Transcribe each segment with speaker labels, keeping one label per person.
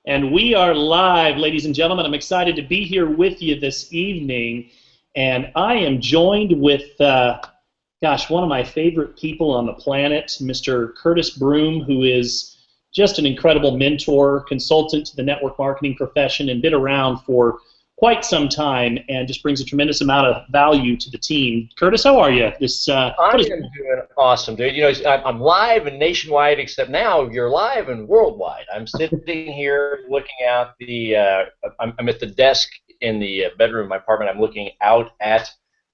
Speaker 1: And we are live, ladies and gentlemen. I'm excited to be here with you this evening. And I am joined with, one of my favorite people on the planet, Mr. Curtis Broome, who is just an incredible mentor, consultant to the network marketing profession, and been around for quite some time and just brings a tremendous amount of value to the team. Curtis, how are you?
Speaker 2: I am doing awesome, dude. You know, I'm live and nationwide, except now you're live and worldwide. I'm sitting here looking out I'm at the desk in the bedroom of my apartment. I'm looking out at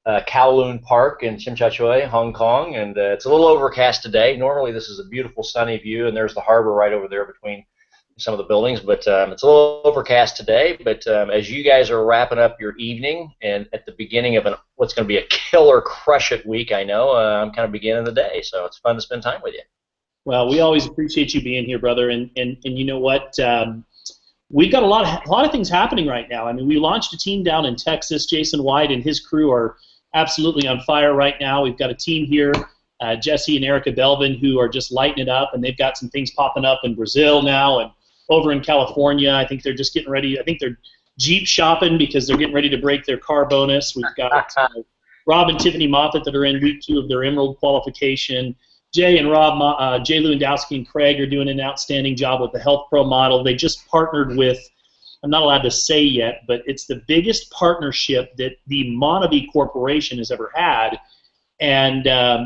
Speaker 2: Kowloon Park in Tsim Sha Tsui, Hong Kong, and it's a little overcast today. Normally this is a beautiful sunny view, and there's the harbor right over there between some of the buildings, but it's a little overcast today. But as you guys are wrapping up your evening and at the beginning of what's going to be a killer crush it week, I know I'm kind of beginning the day, so it's fun to spend time with you.
Speaker 1: Well, we always appreciate you being here, brother. And you know what? We've got a lot of things happening right now. I mean, we launched a team down in Texas. Jason White and his crew are absolutely on fire right now. We've got a team here, Jesse and Erica Belvin, who are just lighting it up, and they've got some things popping up in Brazil now and over in California. I think they're just getting ready. I think they're Jeep shopping because they're getting ready to break their car bonus. We've got Rob and Tiffany Moffat that are in week 2 of their Emerald qualification. Jay and Rob, Jay Lewandowski and Craig are doing an outstanding job with the Health Pro model. They just partnered with, I'm not allowed to say yet, but it's the biggest partnership that the Monavie Corporation has ever had. And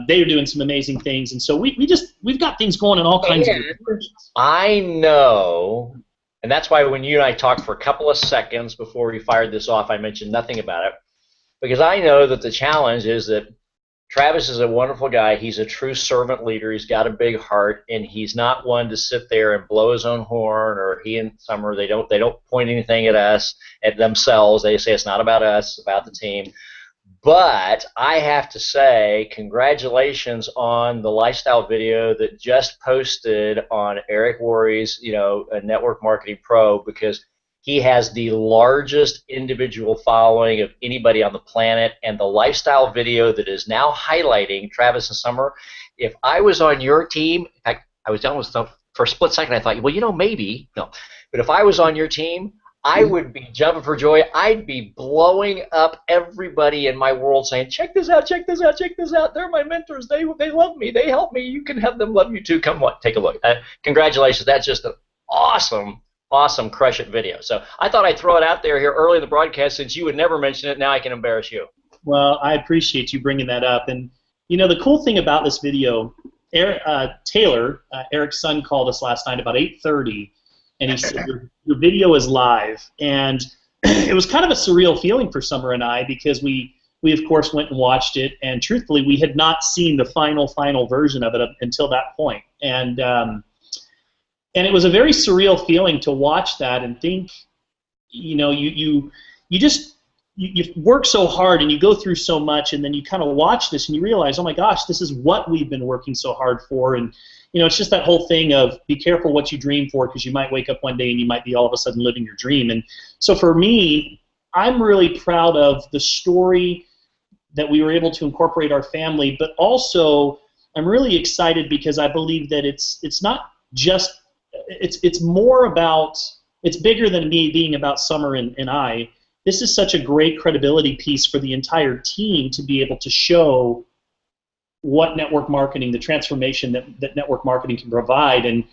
Speaker 1: they are doing some amazing things, and so we've got things going in all kinds of directions.
Speaker 2: I know, and that's why when you and I talked for a couple of seconds before we fired this off, I mentioned nothing about it, because I know that the challenge is that Travis is a wonderful guy. He's a true servant leader. He's got a big heart, and he's not one to sit there and blow his own horn. Or he and Summer, they don't point anything at us, at themselves. They say it's not about us, it's about the team. But I have to say, congratulations on the lifestyle video that just posted on Eric Worre's, Network Marketing Pro, because he has the largest individual following of anybody on the planet, and the lifestyle video that is now highlighting Travis and Summer. If I was on your team, in fact, I was done with stuff for a split second. I thought, well, maybe no, but if I was on your team, I would be jumping for joy. I'd be blowing up everybody in my world saying, check this out, check this out, check this out. They're my mentors. They love me. They help me. You can have them love you too. Come on, take a look. Congratulations. That's just an awesome crush it video. So I thought I'd throw it out there here early in the broadcast since you would never mention it. Now I can embarrass you.
Speaker 1: Well, I appreciate you bringing that up. And, the cool thing about this video, Taylor, Eric's son, called us last night about 8:30. And he said, your video is live. And it was kind of a surreal feeling for Summer and I, because we of course went and watched it, and truthfully we had not seen the final version of it until that point. And it was a very surreal feeling to watch that and think, you work so hard and you go through so much, and then you kind of watch this and you realize, oh my gosh, this is what we've been working so hard for. And it's just that whole thing of be careful what you dream for, because you might wake up one day and you might be all of a sudden living your dream. And so for me, I'm really proud of the story that we were able to incorporate our family, but also I'm really excited because I believe that it's not just, it's more about, it's bigger than me being about Summer and I. This is such a great credibility piece for the entire team to be able to show what network marketing, the transformation that network marketing can provide. And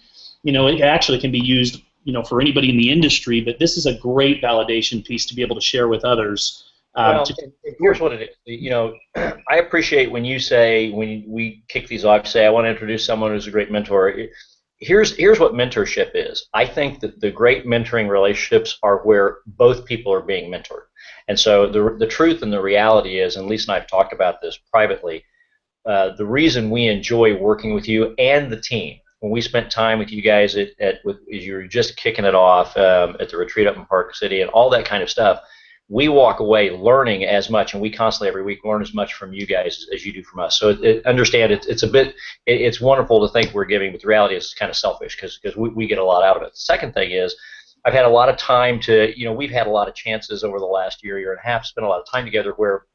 Speaker 1: it actually can be used for anybody in the industry, but this is a great validation piece to be able to share with others.
Speaker 2: Here's what it is. I appreciate when you say, when we kick these off, say I want to introduce someone who's a great mentor. Here's what mentorship is. I think that the great mentoring relationships are where both people are being mentored. And so the truth and the reality is, and Lisa and I have talked about this privately, the reason we enjoy working with you and the team, when we spent time with you guys as you were just kicking it off at the retreat up in Park City and all that kind of stuff, we walk away learning as much, and we constantly every week learn as much from you guys as you do from us. So understand it's wonderful to think we're giving, but the reality is it's kind of selfish because we get a lot out of it. The second thing is, I've had a lot of time to, we've had a lot of chances over the last year and a half, spent a lot of time together where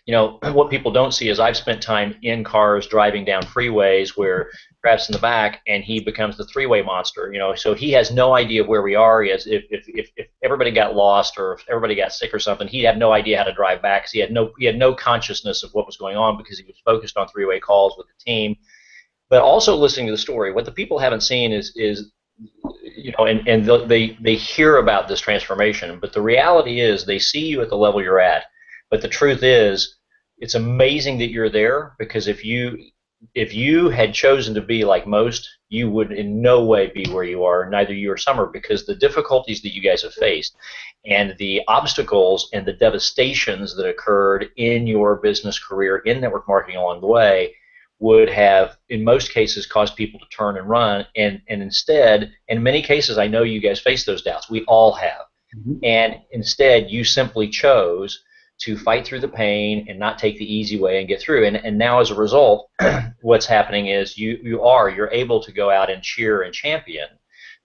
Speaker 2: You know, what people don't see is I've spent time in cars driving down freeways where Travis in the back, and he becomes the three-way monster. You know, so he has no idea where we are. He has, if everybody got lost or if everybody got sick or something, he'd have no idea how to drive back because he had no consciousness of what was going on because he was focused on three-way calls with the team. But also listening to the story, what the people haven't seen is you know, and they hear about this transformation, but the reality is they see you at the level you're at. But the truth is, it's amazing that you're there, because if you had chosen to be like most, you would in no way be where you are, neither you or Summer, because the difficulties that you guys have faced and the obstacles and the devastations that occurred in your business career in network marketing along the way would have, in most cases, caused people to turn and run. And instead, in many cases, I know you guys face those doubts. We all have. Mm-hmm. And instead, you simply chose to fight through the pain and not take the easy way and get through. And now, as a result, what's happening is you're able to go out and cheer and champion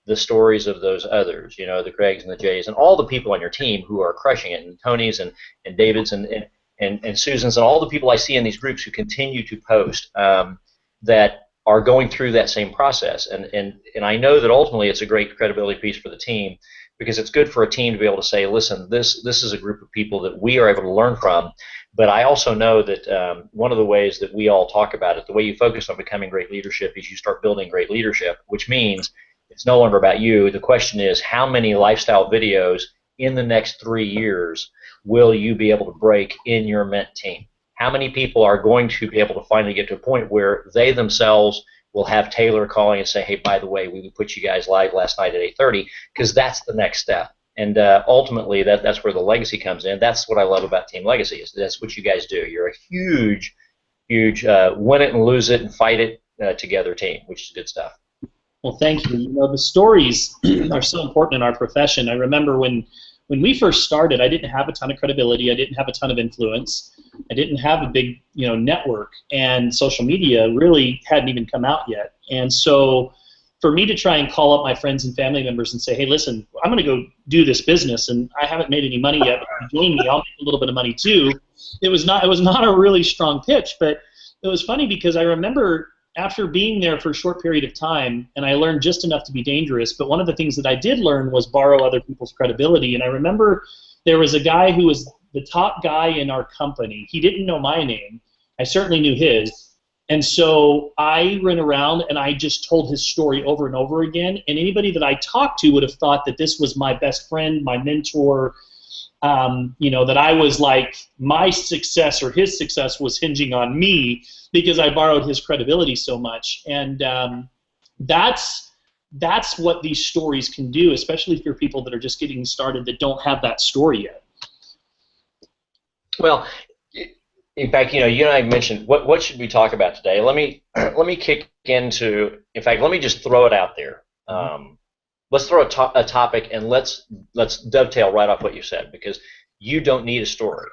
Speaker 2: the stories of those others, you know, the Craigs and the Jays and all the people on your team who are crushing it, and Tony's and David's and Susan's and all the people I see in these groups who continue to post that are going through that same process. And I know that ultimately it's a great credibility piece for the team, because it's good for a team to be able to say, listen, this is a group of people that we are able to learn from. But I also know that one of the ways that we all talk about it, the way you focus on becoming great leadership, is you start building great leadership, which means it's no longer about you. The question is, how many lifestyle videos in the next 3 years will you be able to break in your Mynt team? How many people are going to be able to finally get to a point where they themselves will have Taylor calling and say, hey, by the way, we put you guys live last night at 8:30, because that's the next step. And ultimately, that's where the legacy comes in. That's what I love about Team Legacy, is that's what you guys do. You're a huge win it and lose it and fight it together team, which is good stuff.
Speaker 1: Well, thank you. You know, the stories are so important in our profession. I remember when we first started, I didn't have a ton of credibility. I didn't have a ton of influence. I didn't have a big, you know, network, and social media really hadn't even come out yet. And so for me to try and call up my friends and family members and say, hey, listen, I'm going to go do this business, and I haven't made any money yet, but join me, I'll make a little bit of money too. It was not a really strong pitch, but it was funny because I remember after being there for a short period of time, and I learned just enough to be dangerous, but one of the things that I did learn was borrow other people's credibility. And I remember there was a guy who was the top guy in our company. He didn't know my name. I certainly knew his. And so I went around and I just told his story over and over again, and anybody that I talked to would have thought that this was my best friend, my mentor, you know, that I was like, my success or his success was hinging on me because I borrowed his credibility so much. And that's what these stories can do, especially for people that are just getting started that don't have that story yet.
Speaker 2: Well, in fact, you know, you and I mentioned what should we talk about today. Let me kick into. In fact, let me just throw it out there. Let's throw a topic, and let's dovetail right off what you said, because you don't need a story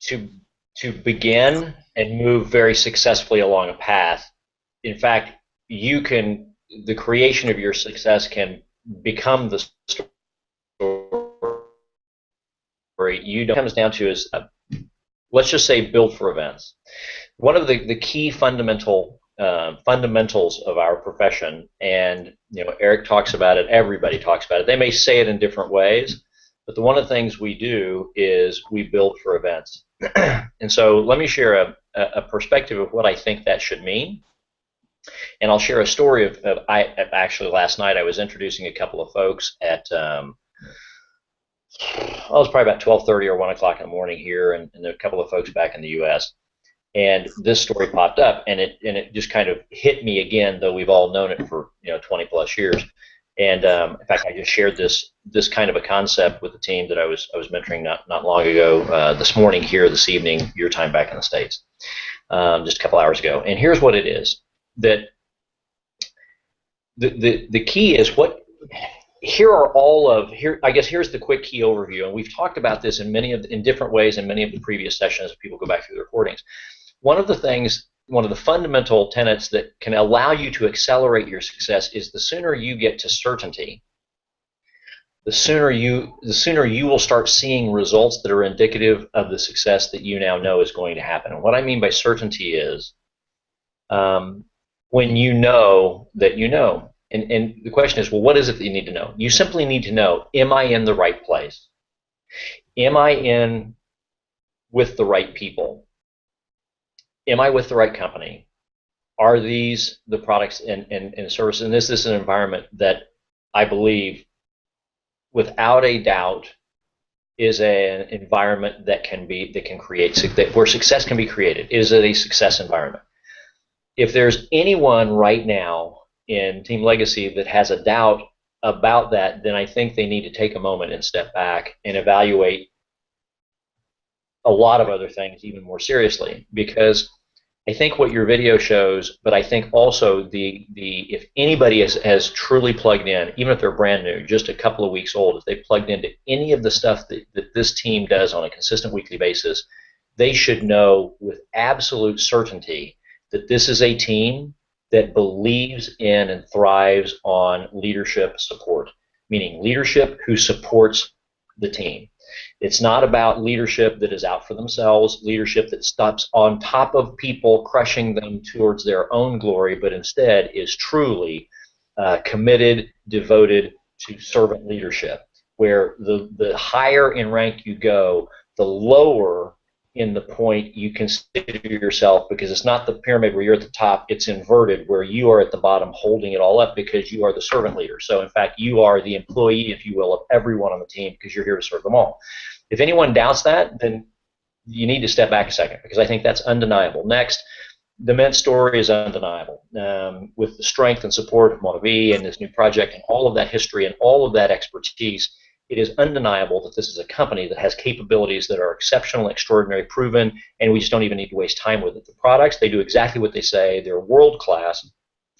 Speaker 2: to begin and move very successfully along a path. In fact, the creation of your success can become the story. It comes down to is, let's just say, build for events. One of the key fundamentals of our profession, and you know, Eric talks about it, everybody talks about it. They may say it in different ways, but one of the things we do is we build for events. And so let me share a perspective of what I think that should mean. And I'll share a story of actually last night I was introducing a couple of folks at it was probably about 12:30 or 1 o'clock in the morning here, and there are a couple of folks back in the U.S. And this story popped up, and it just kind of hit me again, though we've all known it for 20 plus years. And in fact, I just shared this kind of a concept with the team that I was mentoring not long ago, this morning here, this evening, your time back in the States, just a couple hours ago. And here's what it is: that the key is what. I guess here's the quick key overview, and we've talked about this in different ways in many of the previous sessions if people go back through the recordings. One of the fundamental tenets that can allow you to accelerate your success is the sooner you get to certainty, the sooner you will start seeing results that are indicative of the success that you now know is going to happen. And what I mean by certainty is when you know that you know. And the question is, well, what is it that you need to know? You simply need to know, am I in the right place? Am I in with the right people? Am I with the right company? Are these the products and services? And is this an environment that I believe, without a doubt, is an environment that can create where success can be created? Is it a success environment? If there's anyone right now in Team Legacy that has a doubt about that, then I think they need to take a moment and step back and evaluate a lot of other things even more seriously, because I think what your video shows, but I think also if anybody has truly plugged in, even if they're brand new, just a couple of weeks old, if they plugged into any of the stuff that this team does on a consistent weekly basis, they should know with absolute certainty that this is a team that believes in and thrives on leadership support, meaning leadership who supports the team. It's not about leadership that is out for themselves, leadership that stops on top of people, crushing them towards their own glory, but instead is truly committed, devoted to servant leadership, where the higher in rank you go, the lower in the point you consider yourself, because it's not the pyramid where you're at the top, it's inverted where you are at the bottom holding it all up because you are the servant leader. So in fact, you are the employee, if you will, of everyone on the team because you're here to serve them all. If anyone doubts that, then you need to step back a second, because I think that's undeniable. Next, the Mynt story is undeniable. With the strength and support of Montevi and this new project and all of that history and all of that expertise, it is undeniable that this is a company that has capabilities that are exceptional, extraordinary, proven, and we just don't even need to waste time with it. The products, they do exactly what they say. They're world-class,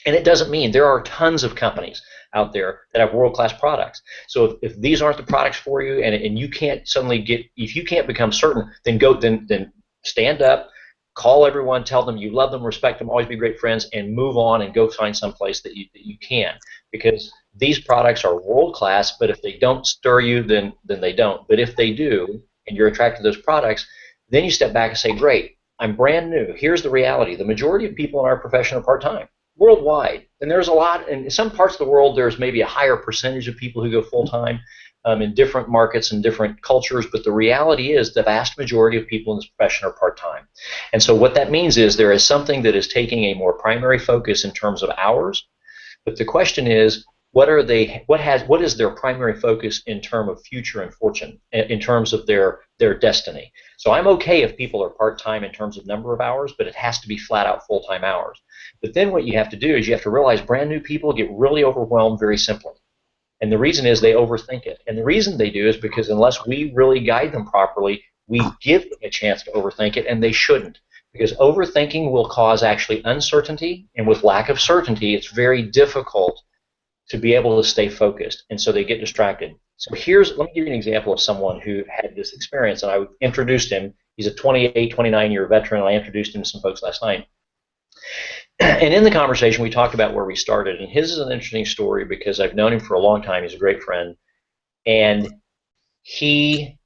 Speaker 2: and it doesn't mean there are tons of companies out there that have world-class products. So if these aren't the products for you, and you can't suddenly if you can't become certain, then stand up, call everyone, tell them you love them, respect them, always be great friends, and move on and go find some place that you can, because these products are world-class. But if they don't stir you, then they don't. But if they do, and you're attracted to those products, then you step back and say, great, I'm brand new. Here's the reality. The majority of people in our profession are part-time worldwide, and there's a lot. In some parts of the world, there's maybe a higher percentage of people who go full-time in different markets and different cultures, but the reality is the vast majority of people in this profession are part-time. And so what that means is there is something that is taking a more primary focus in terms of hours, but the question is, what is their primary focus in terms of future and fortune, in terms of their destiny? So I'm okay if people are part-time in terms of number of hours, but it has to be flat-out full-time hours. But then what you have to do is you have to realize brand new people get really overwhelmed very simply. And the reason is they overthink it. And the reason they do is because unless we really guide them properly, we give them a chance to overthink it, and they shouldn't. Because overthinking will cause actually uncertainty, and with lack of certainty, it's very difficult to be able to stay focused, and so they get distracted. So let me give you an example of someone who had this experience, and I introduced him. He's a 28, 29-year veteran, and I introduced him to some folks last night. And in the conversation, we talked about where we started, and his is an interesting story because I've known him for a long time. He's a great friend, and he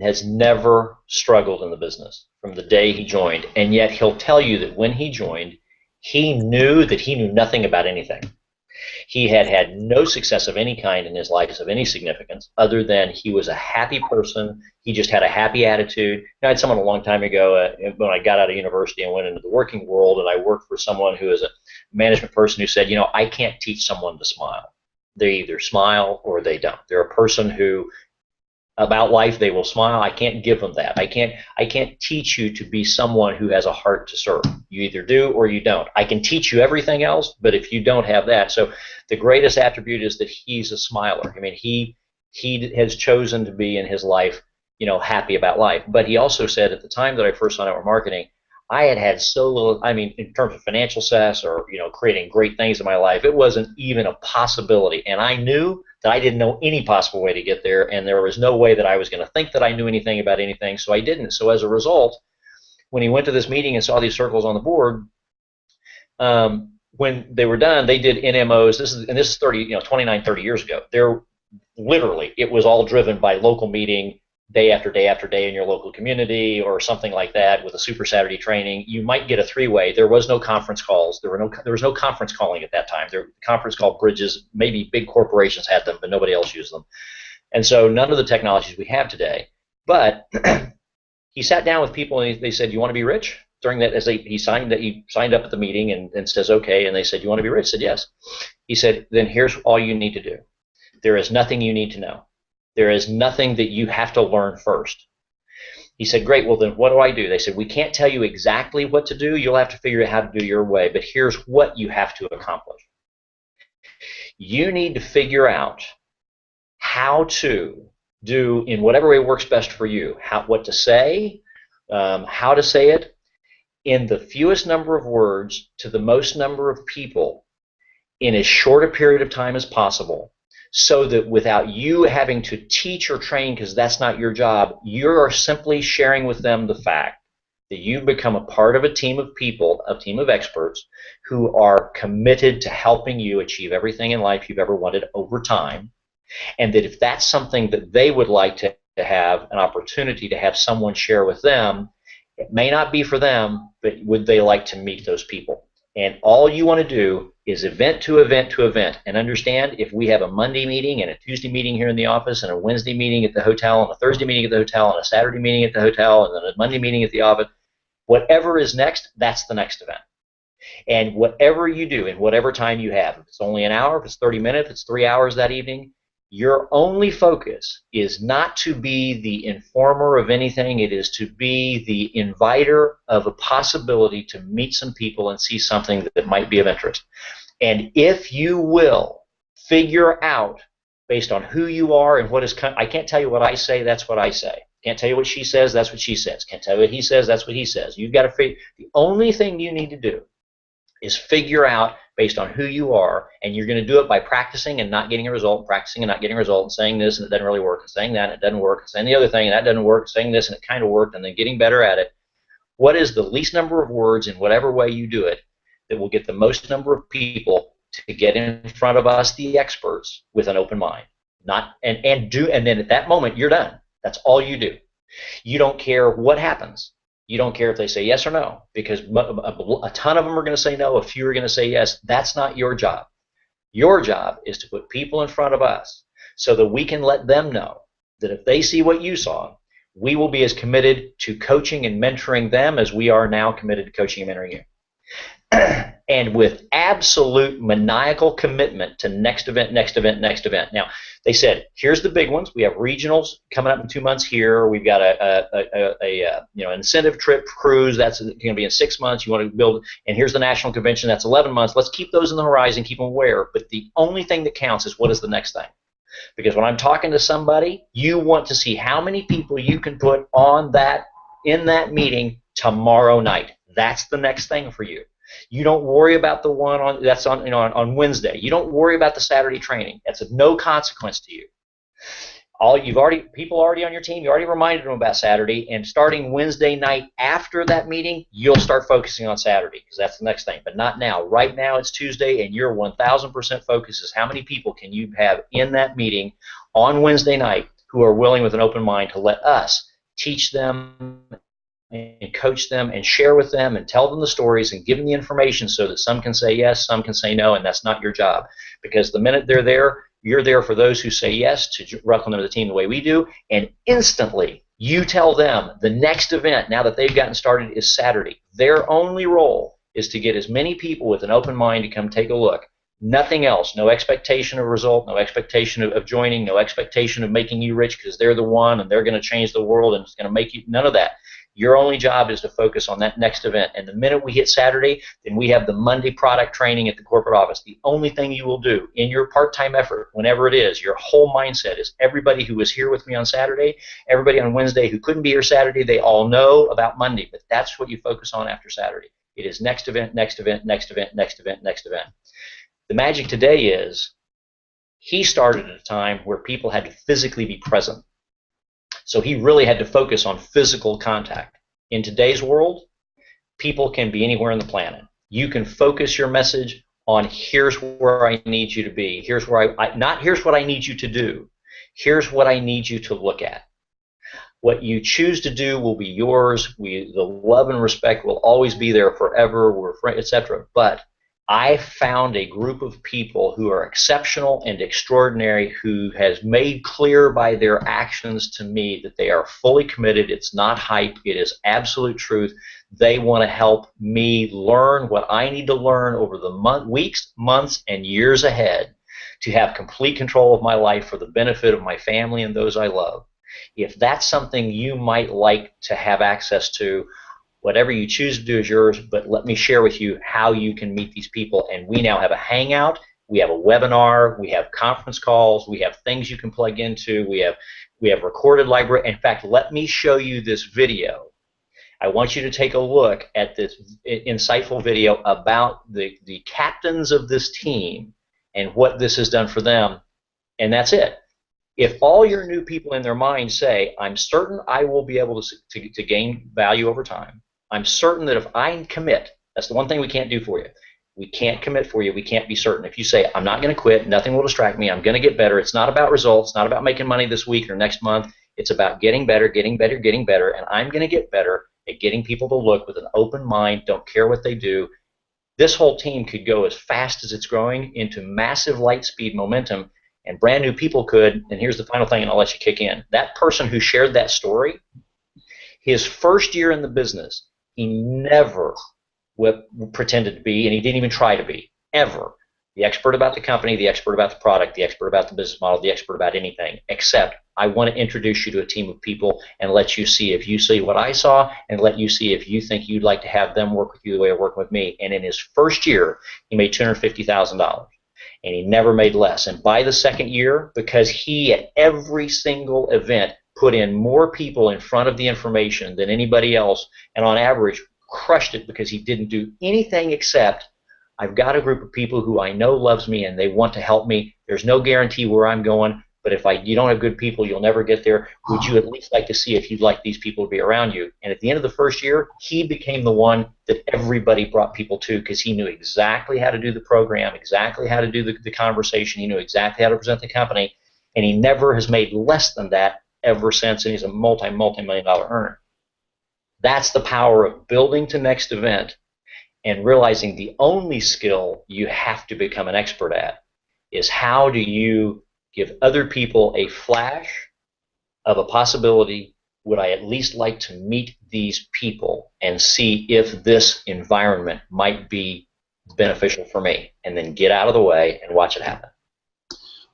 Speaker 2: has never struggled in the business from the day he joined, and yet he'll tell you that when he joined, he knew that he knew nothing about anything. He had had no success of any kind in his life of any significance, other than he was a happy person. He just had a happy attitude. I had someone a long time ago when I got out of university and went into the working world, and I worked for someone who is a management person who said, I can't teach someone to smile. They either smile or they don't. They're a person who, about life, they will smile. I can't give them that. I can't teach you to be someone who has a heart to serve. You either do or you don't. I can teach you everything else, but if you don't have that, so the greatest attribute is that he's a smiler. I mean, he has chosen to be in his life, happy about life. But he also said at the time that I first signed up with marketing, I had so little, in terms of financial success or, creating great things in my life, it wasn't even a possibility. And I knew that I didn't know any possible way to get there, and there was no way that I was going to think that I knew anything about anything, so I didn't. So as a result, when he went to this meeting and saw these circles on the board, when they were done, they did NMOs. This is 29, 30 years ago. literally, it was all driven by local meeting day after day after day in your local community or something like that with a Super Saturday training. You might get a three-way. There was no conference calls. There was no conference calling at that time. Conference call bridges, maybe big corporations had them, but nobody else used them. And so none of the technologies we have today. But he sat down with people and they said, "You want to be rich?" During that, he signed up at the meeting and says, "Okay." And they said, "You want to be rich?" I said, "Yes." He said, "Then here's all you need to do. There is nothing you need to know. There is nothing that you have to learn first." He said, "Great, well then what do I do?" They said, "We can't tell you exactly what to do. You'll have to figure out how to do your way, but here's what you have to accomplish. You need to figure out how to do in whatever way works best for you, what to say, how to say it, in the fewest number of words to the most number of people in as short a period of time as possible, so that without you having to teach or train, because that's not your job, you are simply sharing with them the fact that you've become a part of a team of people, a team of experts who are committed to helping you achieve everything in life you've ever wanted over time, and that if that's something that they would like to have an opportunity to have someone share with them, it may not be for them, but would they like to meet those people? And all you want to do is event to event to event. And understand, if we have a Monday meeting and a Tuesday meeting here in the office and a Wednesday meeting at the hotel and a Thursday meeting at the hotel and a Saturday meeting at the hotel and then a Monday meeting at the office, whatever is next, that's the next event. And whatever you do in whatever time you have, if it's only an hour, if it's 30 minutes, if it's 3 hours that evening, your only focus is not to be the informer of anything. It is to be the inviter of a possibility to meet some people and see something that might be of interest. And if you will figure out, based on who you are and what is, I can't tell you what I say, that's what I say. Can't tell you what she says, that's what she says. Can't tell you what he says, that's what he says. You've got to figure, the only thing you need to do is figure out based on who you are, and you're going to do it by practicing and not getting a result, practicing and not getting a result, and saying this and it doesn't really work, and saying that and it doesn't work, and saying the other thing and that doesn't work, saying this and it kind of worked, and then getting better at it. What is the least number of words in whatever way you do it that will get the most number of people to get in front of us, the experts, with an open mind? And then at that moment you're done. That's all you do. You don't care what happens. You don't care if they say yes or no, because a ton of them are going to say no, a few are going to say yes. That's not your job. Your job is to put people in front of us so that we can let them know that if they see what you saw, we will be as committed to coaching and mentoring them as we are now committed to coaching and mentoring you. And with absolute maniacal commitment to next event, next event, next event. Now, they said, here's the big ones. We have regionals coming up in 2 months here. We've got an incentive trip cruise that's going to be in 6 months. You want to build, and here's the national convention. That's 11 months. Let's keep those in the horizon, keep them aware. But the only thing that counts is what is the next thing. Because when I'm talking to somebody, you want to see how many people you can put on that in that meeting tomorrow night. That's the next thing for you. You don't worry about the one on Wednesday. You don't worry about the Saturday training. That's of no consequence to you. People already on your team, you already reminded them about Saturday, and starting Wednesday night after that meeting, you'll start focusing on Saturday, because that's the next thing. But not now. Right now it's Tuesday, and your 1,000% focus is how many people can you have in that meeting on Wednesday night who are willing with an open mind to let us teach them and coach them and share with them and tell them the stories and give them the information so that some can say yes, some can say no, and that's not your job. Because the minute they're there, you're there for those who say yes to welcome them to the team the way we do, and instantly you tell them the next event, now that they've gotten started, is Saturday. Their only role is to get as many people with an open mind to come take a look. Nothing else. No expectation of result, no expectation of joining, no expectation of making you rich because they're the one and they're going to change the world and it's going to make you, none of that. Your only job is to focus on that next event. And the minute we hit Saturday, then we have the Monday product training at the corporate office. The only thing you will do in your part-time effort, whenever it is, your whole mindset is everybody who was here with me on Saturday, everybody on Wednesday who couldn't be here Saturday, they all know about Monday. But that's what you focus on after Saturday. It is next event, next event, next event, next event, next event. The magic today is he started at a time where people had to physically be present. So he really had to focus on physical contact. In today's world, people can be anywhere on the planet. You can focus your message on here's where I need you to be. Here's where not here's what I need you to do. Here's what I need you to look at. What you choose to do will be yours. The love and respect will always be there forever. We're friends, etc. But I found a group of people who are exceptional and extraordinary, who has made clear by their actions to me that they are fully committed. It's not hype. It is absolute truth. They want to help me learn what I need to learn over the weeks, months, and years ahead to have complete control of my life for the benefit of my family and those I love. If that's something you might like to have access to, whatever you choose to do is yours, but let me share with you how you can meet these people. And we now have a hangout, we have a webinar, we have conference calls, we have things you can plug into, we have recorded library. In fact, let me show you this video. I want you to take a look at this insightful video about the captains of this team and what this has done for them, and that's it. If all your new people in their mind say, I'm certain I will be able to gain value over time, I'm certain that if I commit, that's the one thing we can't do for you. We can't commit for you. We can't be certain. If you say, I'm not going to quit, nothing will distract me, I'm going to get better, it's not about results, not about making money this week or next month, it's about getting better, getting better, getting better, and I'm going to get better at getting people to look with an open mind, don't care what they do. This whole team could go as fast as it's growing into massive light speed momentum, and brand new people could, and here's the final thing and I'll let you kick in. That person who shared that story, his first year in the business, he never pretended to be, and he didn't even try to be, ever, the expert about the company, the expert about the product, the expert about the business model, the expert about anything, except I want to introduce you to a team of people and let you see if you see what I saw, and let you see if you think you'd like to have them work with you the way they're working with me. And in his first year, he made $250,000. And he never made less. And by the second year, because he at every single event put in more people in front of the information than anybody else, and on average crushed it because he didn't do anything except, I've got a group of people who I know loves me and they want to help me. There's no guarantee where I'm going, but if you don't have good people, you'll never get there. Would you at least like to see if you'd like these people to be around you? And at the end of the first year, he became the one that everybody brought people to, because he knew exactly how to do the program, exactly how to do the conversation, he knew exactly how to present the company, and he never has made less than that ever since, and he's a multi-million-dollar earner. That's the power of building to next event and realizing the only skill you have to become an expert at is how do you give other people a flash of a possibility. Would I at least like to meet these people and see if this environment might be beneficial for me, and then get out of the way and watch it happen.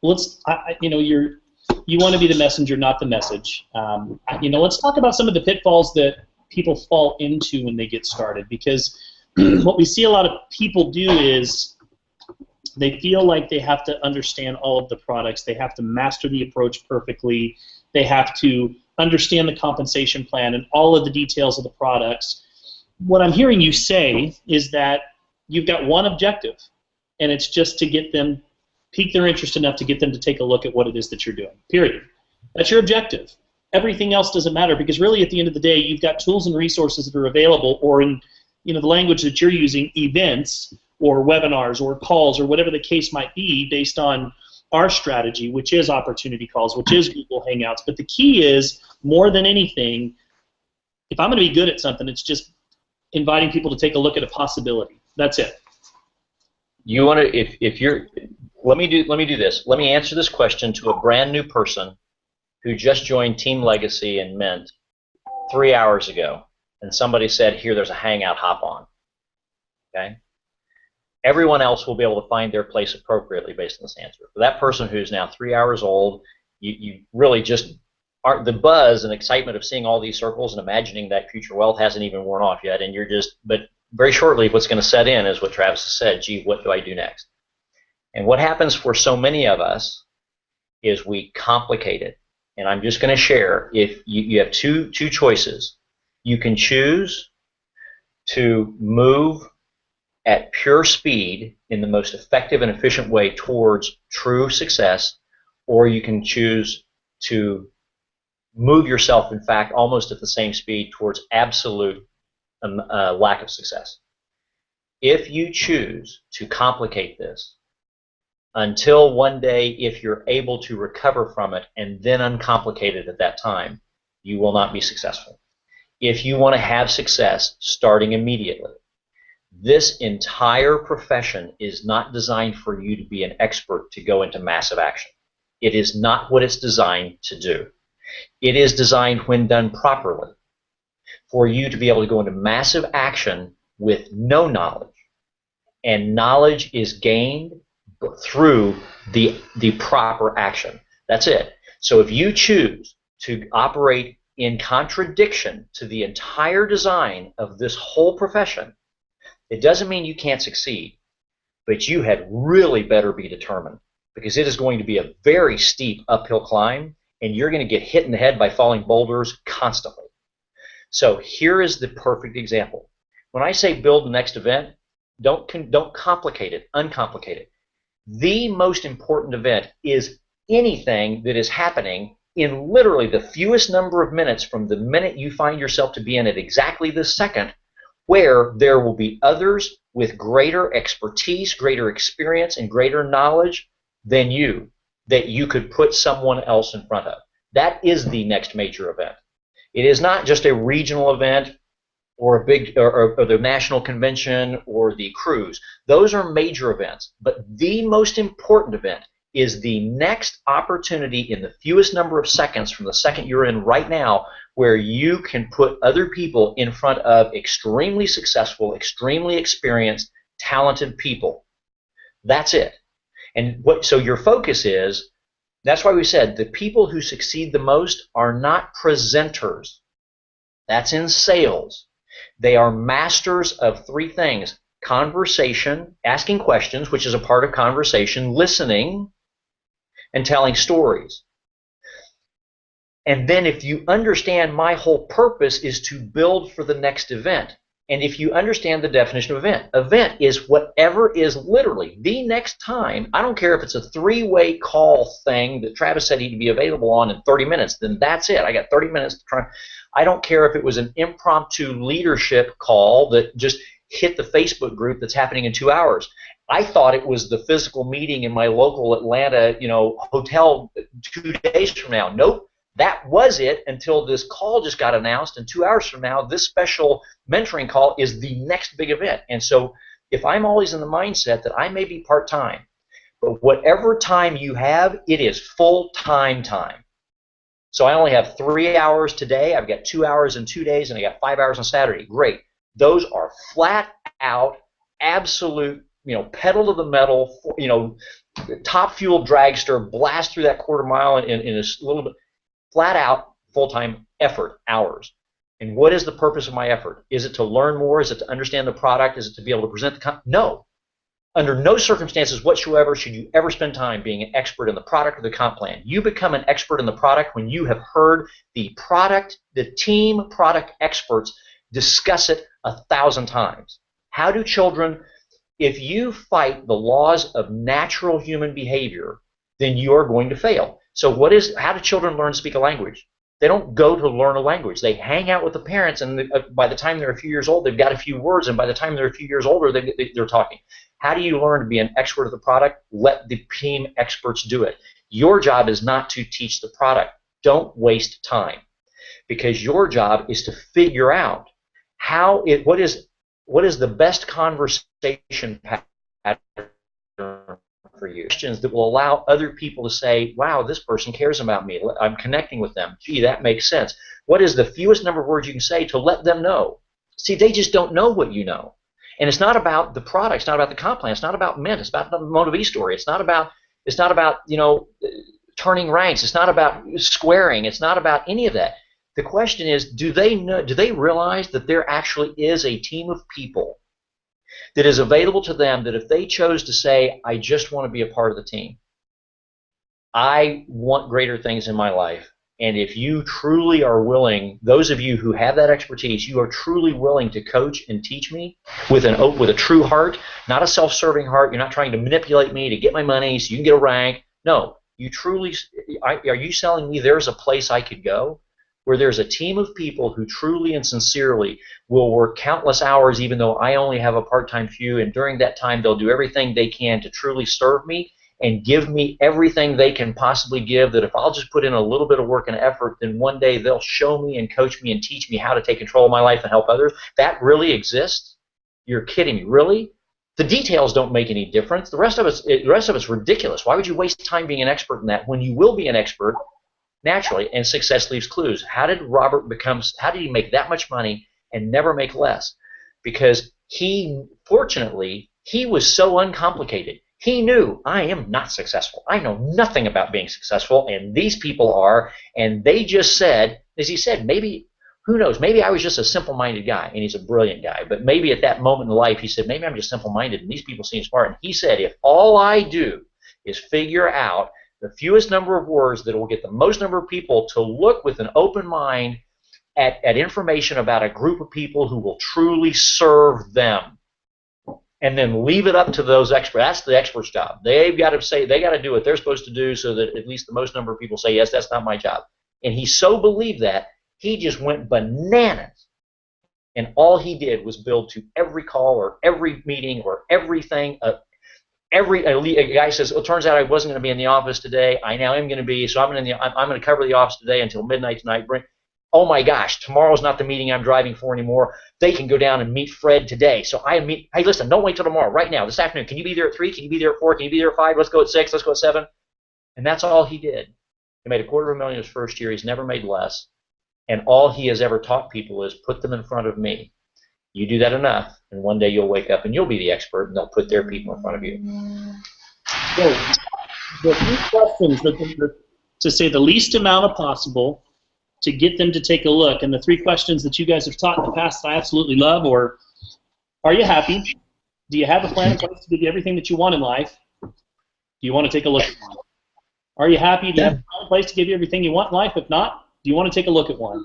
Speaker 1: Well, you want to be the messenger, not the message. Let's talk about some of the pitfalls that people fall into when they get started, because what we see a lot of people do is they feel like they have to understand all of the products, they have to master the approach perfectly, they have to understand the compensation plan and all of the details of the products. What I'm hearing you say is that you've got one objective, and it's just to get them, pique their interest enough to get them to take a look at what it is that you're doing, period. That's your objective. Everything else doesn't matter, because really at the end of the day, you've got tools and resources that are available, or in the language that you're using, events or webinars or calls or whatever the case might be, based on our strategy, which is opportunity calls, which is Google Hangouts. But the key is, more than anything, if I'm going to be good at something, it's just inviting people to take a look at a possibility. That's it.
Speaker 2: You want to, let me do this. Let me answer this question to a brand new person who just joined Team Legacy and Mint 3 hours ago, and somebody said, here, there's a Hangout, hop on. Okay? Everyone else will be able to find their place appropriately based on this answer. For that person who's now 3 hours old, you really just aren't, the buzz and excitement of seeing all these circles and imagining that future wealth hasn't even worn off yet, and you're just, but very shortly what's going to set in is what Travis has said, gee, what do I do next? And what happens for so many of us is we complicate it. And I'm just going to share, if you have two choices. You can choose to move at pure speed in the most effective and efficient way towards true success, or you can choose to move yourself, in fact, almost at the same speed towards absolute lack of success. If you choose to complicate this, until one day, if you're able to recover from it and then uncomplicate it at that time, you will not be successful. If you want to have success starting immediately, this entire profession is not designed for you to be an expert to go into massive action. It is not what it's designed to do. It is designed, when done properly, for you to be able to go into massive action with no knowledge. And knowledge is gained through the proper action. That's it. So if you choose to operate in contradiction to the entire design of this whole profession, it doesn't mean you can't succeed, but you had really better be determined, because it is going to be a very steep uphill climb, and you're going to get hit in the head by falling boulders constantly. So here is the perfect example. When I say build the next event, don't complicate it, uncomplicate it. The most important event is anything that is happening in literally the fewest number of minutes from the minute you find yourself to be in it exactly this second, where there will be others with greater expertise, greater experience, and greater knowledge than you, that you could put someone else in front of. That is the next major event. It is not just a regional event or a big or the national convention or the cruise. Those are major events, but the most important event is the next opportunity in the fewest number of seconds from the second you're in right now, where you can put other people in front of extremely successful, extremely experienced, talented people. That's it. And so your focus is, that's why we said the people who succeed the most are not presenters. That's in sales. They are masters of three things: conversation, asking questions, which is a part of conversation, listening, and telling stories. And then if you understand, my whole purpose is to build for the next event. And if you understand the definition of event is whatever is literally the next time. I don't care if it's a three-way call thing that Travis said he'd be available on in 30 minutes, then that's it. I got 30 minutes to try. I don't care if it was an impromptu leadership call that just hit the Facebook group that's happening in 2 hours. I thought it was the physical meeting in my local Atlanta, hotel 2 days from now. Nope. That was it until this call just got announced, and 2 hours from now, this special mentoring call is the next big event. And so if I'm always in the mindset that I may be part-time, but whatever time you have, it is full-time time. So I only have 3 hours today, I've got 2 hours in 2 days, and I got 5 hours on Saturday. Great. Those are flat out, absolute, pedal to the metal, top fuel dragster, blast through that quarter mile in a little bit. Flat out, full-time effort, hours. And what is the purpose of my effort? Is it to learn more? Is it to understand the product? Is it to be able to present the No. Under no circumstances whatsoever should you ever spend time being an expert in the product or the comp plan. You become an expert in the product when you have heard the team product experts discuss it 1,000 times. How do children, if you fight the laws of natural human behavior, then you are going to fail. So how do children learn to speak a language? They don't go to learn a language. They hang out with the parents, and by the time they're a few years old, they've got a few words, and by the time they're a few years older, they're talking. How do you learn to be an expert of the product? Let the team experts do it. Your job is not to teach the product. Don't waste time, because your job is to figure out what is the best conversation pattern for you. Questions that will allow other people to say, wow, this person cares about me. I'm connecting with them. Gee, that makes sense. What is the fewest number of words you can say to let them know? See, they just don't know what you know. And it's not about the product. It's not about the comp plan. It's not about Mint. It's about the Motive story. It's not about turning ranks. It's not about squaring. It's not about any of that. The question is, do they realize that there actually is a team of people that is available to them, that if they chose to say, I just want to be a part of the team, I want greater things in my life, and if you truly are willing, those of you who have that expertise, you are truly willing to coach and teach me with a true heart, not a self-serving heart. You're not trying to manipulate me to get my money so you can get a rank. No, are you selling me there's a place I could go where there's a team of people who truly and sincerely will work countless hours, even though I only have a part-time few, and during that time they'll do everything they can to truly serve me, and give me everything they can possibly give, that if I'll just put in a little bit of work and effort, then one day they'll show me and coach me and teach me how to take control of my life and help others. That really exists? You're kidding me, really? The details don't make any difference. The rest of it's ridiculous. Why would you waste time being an expert in that when you will be an expert naturally? And success leaves clues. How did he make that much money and never make less? Because fortunately, he was so uncomplicated. He knew, I am not successful. I know nothing about being successful, and these people are, and they just said, as he said, maybe, who knows, maybe I was just a simple-minded guy, and he's a brilliant guy, but maybe at that moment in life, he said, maybe I'm just simple-minded, and these people seem smart. And he said, if all I do is figure out the fewest number of words that will get the most number of people to look with an open mind at information about a group of people who will truly serve them, and then leave it up to those experts. That's the expert's job. They've got to do what they're supposed to do so that at least the most number of people say, yes, that's not my job. And he so believed that, he just went bananas. And all he did was build to every call or every meeting or everything. A guy says, well, it turns out I wasn't going to be in the office today. I now am going to be, so I'm going to cover the office today until midnight tonight. Oh my gosh, tomorrow's not the meeting I'm driving for anymore. They can go down and meet Fred today. So hey, listen, don't wait till tomorrow. Right now, this afternoon, can you be there at 3? Can you be there at 4? Can you be there at 5? Let's go at 6. Let's go at 7. And that's all he did. He made $250,000 his first year. He's never made less. And all he has ever taught people is put them in front of me. You do that enough, and one day you'll wake up and you'll be the expert, and they'll put their people in front of you.
Speaker 1: So, the 3 questions, to say the least amount of possible, to get them to take a look, and the 3 questions that you guys have taught in the past that I absolutely love, or are you happy? Do you have a plan in place to give you everything that you want in life? Do you want to take a look at one? Are you happy? Do you have a plan in place to give you everything you want in life? If not, do you want to take a look at one?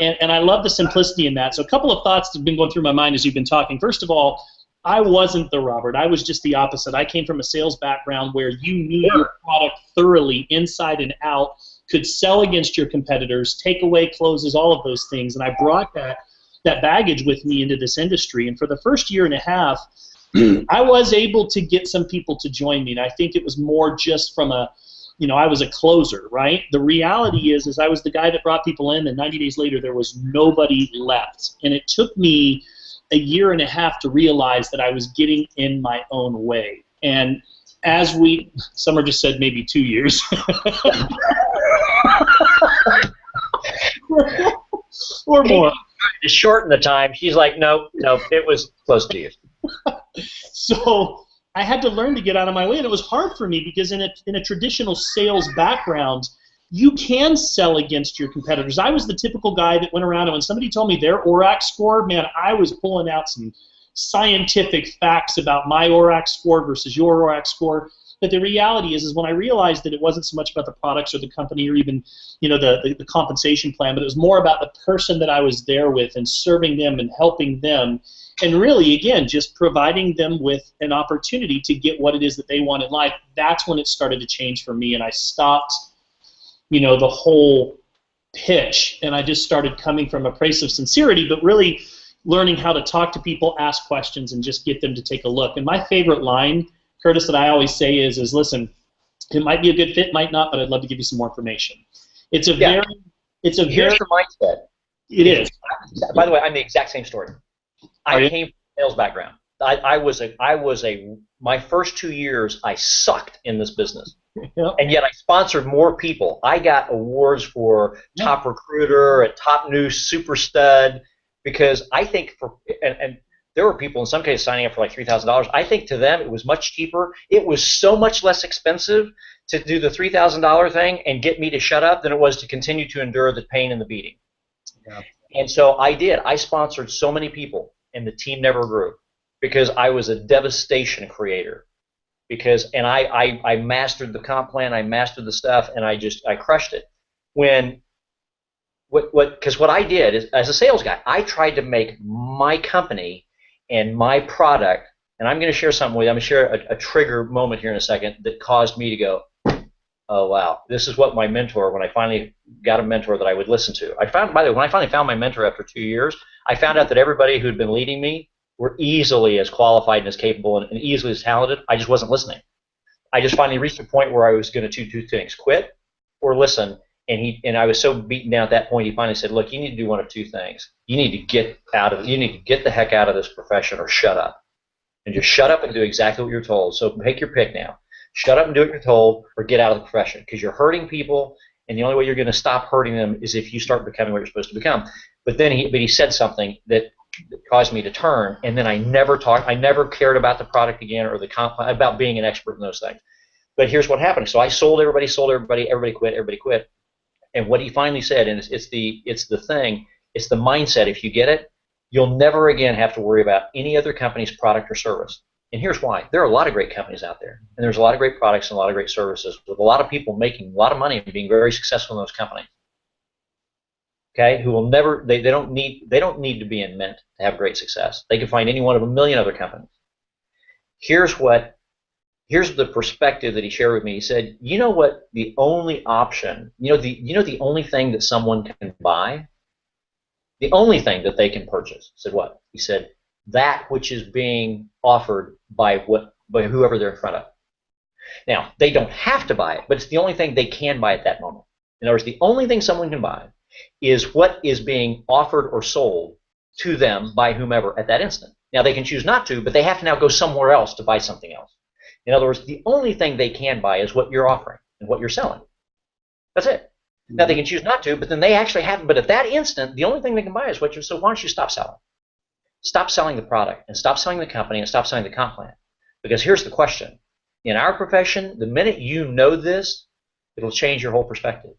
Speaker 1: And I love the simplicity in that. So a couple of thoughts have been going through my mind as you've been talking. First of all, I wasn't the Robert. I was just the opposite. I came from a sales background where you knew your product thoroughly, inside and out, could sell against your competitors, take away closes, all of those things. And I brought that baggage with me into this industry. And for the first year and a half, I was able to get some people to join me. And I think it was more just from I was a closer, right? The reality is I was the guy that brought people in, and 90 days later there was nobody left. And it took me a year and a half to realize that I was getting in my own way. And as Summer just said maybe 2 years. Or more.
Speaker 2: To shorten the time, she's like, no, it was close to you.
Speaker 1: So I had to learn to get out of my way, and it was hard for me because in a traditional sales background, you can sell against your competitors. I was the typical guy that went around, and when somebody told me their ORAC score, man, I was pulling out some scientific facts about my ORAC score versus your ORAC score. But the reality is when I realized that it wasn't so much about the products or the company or even the compensation plan, but it was more about the person that I was there with and serving them and helping them. And really, again, just providing them with an opportunity to get what it is that they want in life. That's when it started to change for me, and I stopped, the whole pitch, and I just started coming from a place of sincerity, but really learning how to talk to people, ask questions, and just get them to take a look. And my favorite line, Curtis, that I always say is listen, it might be a good fit, might not, but I'd love to give you some more information. Here's the
Speaker 2: mindset.
Speaker 1: It is.
Speaker 2: By the way, I'm the exact same story. I came from a sales background. My first 2 years, I sucked in this business. Yep. And yet I sponsored more people. I got awards for top recruiter and top new super stud because I think and there were people in some cases signing up for like $3,000. I think to them it was much cheaper. It was so much less expensive to do the $3,000 thing and get me to shut up than it was to continue to endure the pain and the beating. Yeah. And so I did. I sponsored so many people, and the team never grew because I was a devastation creator. And I mastered the comp plan, I mastered the stuff, and I crushed it. Because what I did is, as a sales guy, I tried to make my company and my product, and I'm going to share something with you. I'm going to share a trigger moment here in a second that caused me to go, oh wow, this is what my mentor, when I finally got a mentor that I would listen to. By the way, when I finally found my mentor after 2 years, I found out that everybody who'd been leading me were easily as qualified and as capable and easily as talented. I just wasn't listening. I just finally reached a point where I was going to do two things: quit or listen. And I was so beaten down at that point. He finally said, "Look, you need to do one of two things. You need to get the heck out of this profession, or shut up, and just shut up and do exactly what you're told. So make your pick now. Shut up and do what you're told, or get out of the profession, because you're hurting people, and the only way you're going to stop hurting them is if you start becoming what you're supposed to become." But then he said something that caused me to turn, and then I never cared about the product again, or about being an expert in those things. But here's what happened. So I sold everybody, everybody quit. And what he finally said, and it's the mindset. If you get it, you'll never again have to worry about any other company's product or service. And here's why. There are a lot of great companies out there, and there's a lot of great products and a lot of great services with a lot of people making a lot of money and being very successful in those companies. Okay, who will never, they don't need to be in Mint to have great success. They can find any one of a million other companies. Here's the perspective that he shared with me. He said, you know what, the only option, the only thing that someone can buy, the only thing that they can purchase. I said, what? He said, that which is being offered by whoever they're in front of. Now, they don't have to buy it, but it's the only thing they can buy at that moment. In other words, the only thing someone can buy is what is being offered or sold to them by whomever at that instant. Now, they can choose not to, but they have to now go somewhere else to buy something else. In other words, the only thing they can buy is what you're offering and what you're selling. That's it. Now, they can choose not to, but then they actually have, but at that instant, the only thing they can buy is what you're, so why don't you stop selling? Stop selling the product, and stop selling the company, and stop selling the comp plan. Because here's the question. In our profession, the minute you know this, it'll change your whole perspective.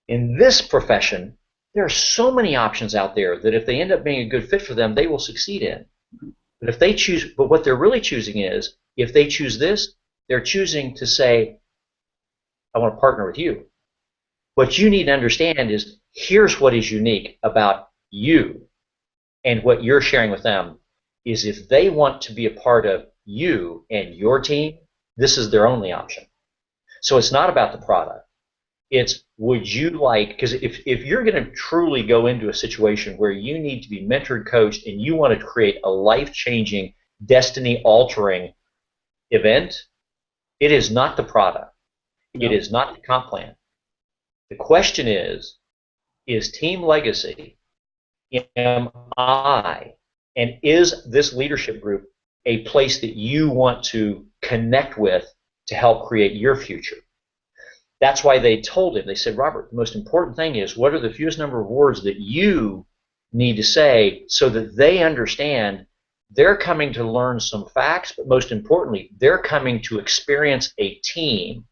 Speaker 2: In this profession, there are so many options out there that if they end up being a good fit for them, they will succeed in. But what they're really choosing is, if they choose this, they're choosing to say, I want to partner with you. What you need to understand is, here's what is unique about you, and what you're sharing with them is, if they want to be a part of you and your team, this is their only option. So it's not about the product. It's, would you like, because if you're going to truly go into a situation where you need to be mentored, coached, and you want to create a life-changing, destiny-altering event, it is not the product. No. It is not the comp plan. The question is Team Legacy, am I, and is this leadership group a place that you want to connect with to help create your future? That's why they told him, they said, Robert, the most important thing is, what are the fewest number of words that you need to say so that they understand they're coming to learn some facts, but most importantly, they're coming to experience a team,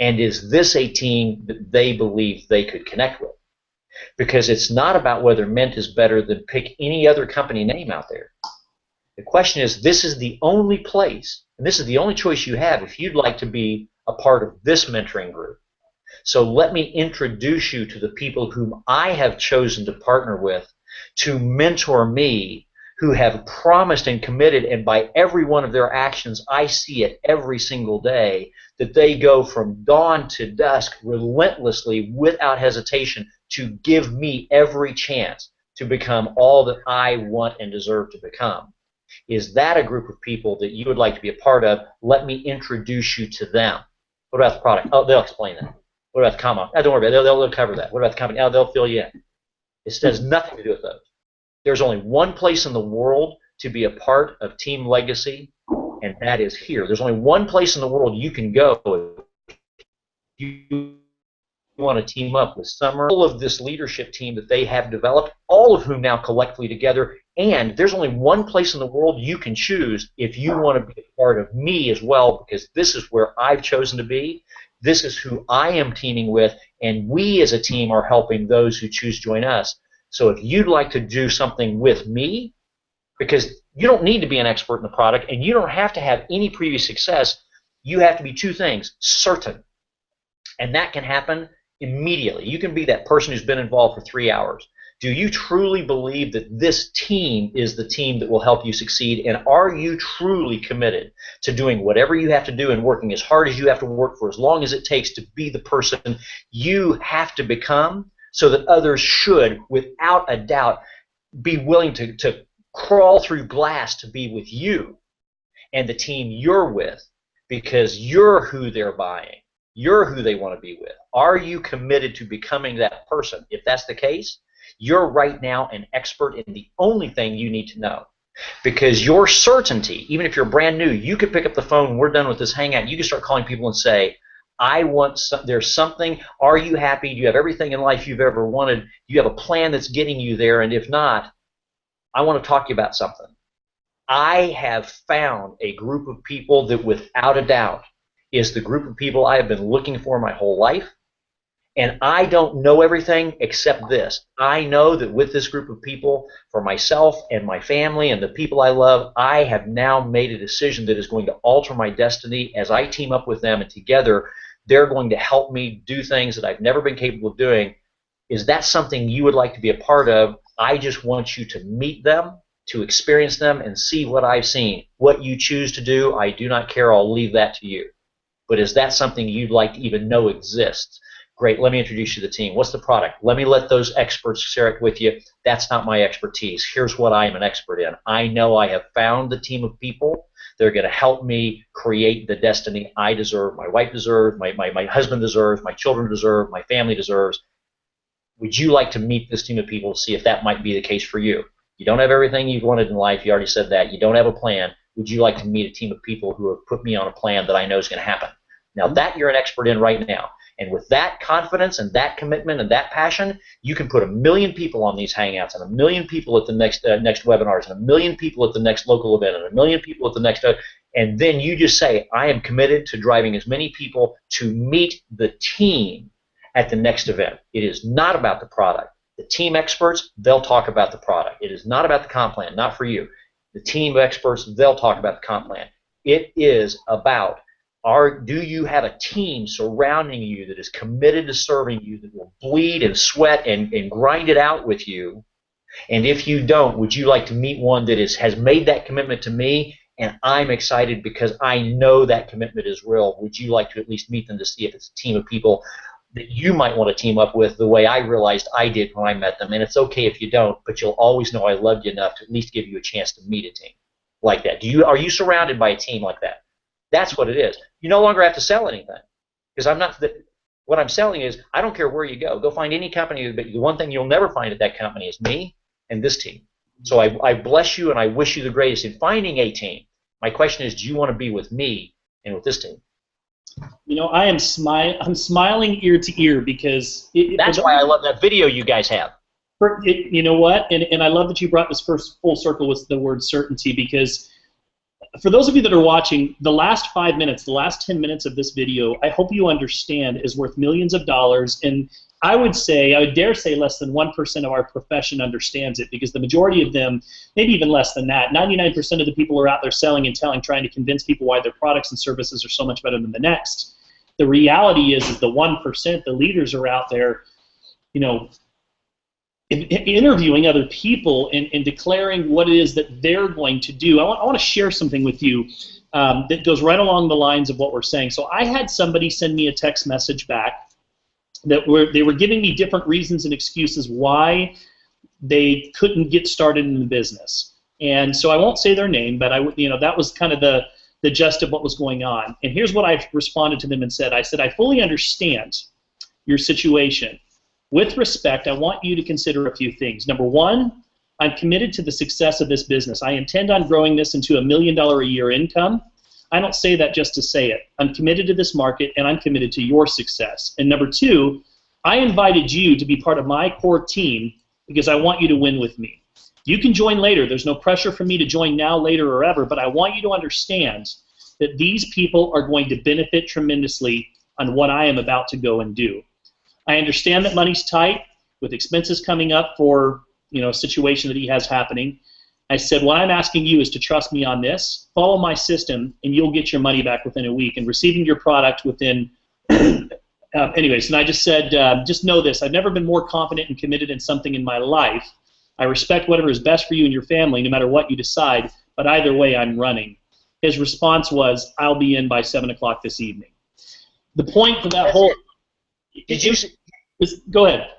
Speaker 2: and is this a team that they believe they could connect with? Because it's not about whether Mint is better than pick any other company name out there. The question is, this is the only place, and this is the only choice you have if you'd like to be a part of this mentoring group. So let me introduce you to the people whom I have chosen to partner with to mentor me, who have promised and committed, and by every one of their actions, I see it every single day, that they go from dawn to dusk relentlessly, without hesitation, to give me every chance to become all that I want and deserve to become. Is that a group of people that you would like to be a part of? Let me introduce you to them. What about the product? Oh, they'll explain that. What about the comma? Oh, don't worry about it. They'll cover that. What about the company? Oh, they'll fill you in. It has nothing to do with those. There's only one place in the world to be a part of Team Legacy, and that is here. There's only one place in the world you can go if you want to team up with Summer, all of this leadership team that they have developed, all of whom now collectively together. And there's only one place in the world you can choose if you want to be a part of me as well, because this is where I've chosen to be. This is who I am teaming with, and we as a team are helping those who choose to join us. So if you'd like to do something with me, because you don't need to be an expert in the product, and you don't have to have any previous success, you have to be two things: certain. And that can happen immediately. You can be that person who's been involved for 3 hours. Do you truly believe that this team is the team that will help you succeed? And are you truly committed to doing whatever you have to do and working as hard as you have to work for as long as it takes to be the person you have to become, so that others should, without a doubt, be willing to crawl through glass to be with you and the team you're with? because you're who they're buying. You're who they want to be with. Are you committed to becoming that person? If that's the case, you're right now an expert in the only thing you need to know. Because your certainty, even if you're brand new, you could pick up the phone when we're done with this hangout. You can start calling people and say, there's something, are you happy? Do you have everything in life you've ever wanted? Do you have a plan that's getting you there? And if not, I want to talk to you about something. I have found a group of people that without a doubt is the group of people I have been looking for my whole life. And I don't know everything except this. I know that with this group of people, for myself and my family and the people I love, I have now made a decision that is going to alter my destiny as I team up with them, and together they're going to help me do things that I've never been capable of doing. Is that something you would like to be a part of? I just want you to meet them, to experience them, and see what I've seen. What you choose to do, I do not care. I'll leave that to you. But is that something you'd like to even know exists? Great, let me introduce you to the team. What's the product? Let me let those experts share it with you. That's not my expertise. Here's what I am an expert in. I know I have found the team of people that are going to help me create the destiny I deserve, my wife deserves, my husband deserves, my children deserve, my family deserves. Would you like to meet this team of people to see if that might be the case for you? You don't have everything you've wanted in life. You already said that. You don't have a plan. Would you like to meet a team of people who have put me on a plan that I know is going to happen? Now, that you're an expert in right now. And with that confidence and that commitment and that passion, you can put 1 million people on these hangouts, and 1 million people at the next webinars, and 1 million people at the next local event, and 1 million people at the next, and then you just say, I am committed to driving as many people to meet the team at the next event. It is not about the product. The team experts, they'll talk about the product. It is not about the comp plan, not for you. The team experts, they'll talk about the comp plan. It is about, do you have a team surrounding you that is committed to serving you, that will bleed and sweat and grind it out with you? And if you don't, would you like to meet one that has made that commitment to me? And I'm excited because I know that commitment is real. Would you like to at least meet them to see if it's a team of people that you might want to team up with the way I realized I did when I met them? And it's okay if you don't, but you'll always know I loved you enough to at least give you a chance to meet a team like that. Are you surrounded by a team like that? That's what it is. You no longer have to sell anything, because what I'm selling is, I don't care where you go. Go find any company, but the one thing you'll never find at that company is me and this team. So I bless you and I wish you the greatest in finding a team. My question is, do you want to be with me and with this team?
Speaker 1: You know, I'm smiling ear to ear because
Speaker 2: that's why I love that video you guys have.
Speaker 1: You know what? And I love that you brought this first full circle with the word certainty, because for those of you that are watching, the last 5 minutes, the last 10 minutes of this video, I hope you understand, is worth millions of dollars. And I would dare say less than 1% of our profession understands it, because the majority of them, maybe even less than that, 99% of the people are out there selling and telling, trying to convince people why their products and services are so much better than the next. The reality is the 1%, the leaders, are out there, you know, interviewing other people and declaring what it is that they're going to do. I want to share something with you that goes right along the lines of what we're saying. So I had somebody send me a text message back that they were giving me different reasons and excuses why they couldn't get started in the business. And so I won't say their name, but that was kind of the gist of what was going on. And here's what I responded to them and said. I said, I fully understand your situation. With respect, I want you to consider a few things. Number one, I'm committed to the success of this business. I intend on growing this into $1 million a year income. I don't say that just to say it. I'm committed to this market, and I'm committed to your success. And number two, I invited you to be part of my core team because I want you to win with me. You can join later. There's no pressure for me to join now, later, or ever, but I want you to understand that these people are going to benefit tremendously on what I am about to go and do. I understand that money's tight with expenses coming up for a situation that he has happening. I said, what I'm asking you is to trust me on this, follow my system, and you'll get your money back within a week, and receiving your product within anyways. And I just said, just know this, I've never been more confident and committed in something in my life. I respect whatever is best for you and your family, no matter what you decide, but either way, I'm running. His response was, I'll be in by 7 o'clock this evening. The point for that whole...
Speaker 2: Did you...
Speaker 1: Go ahead.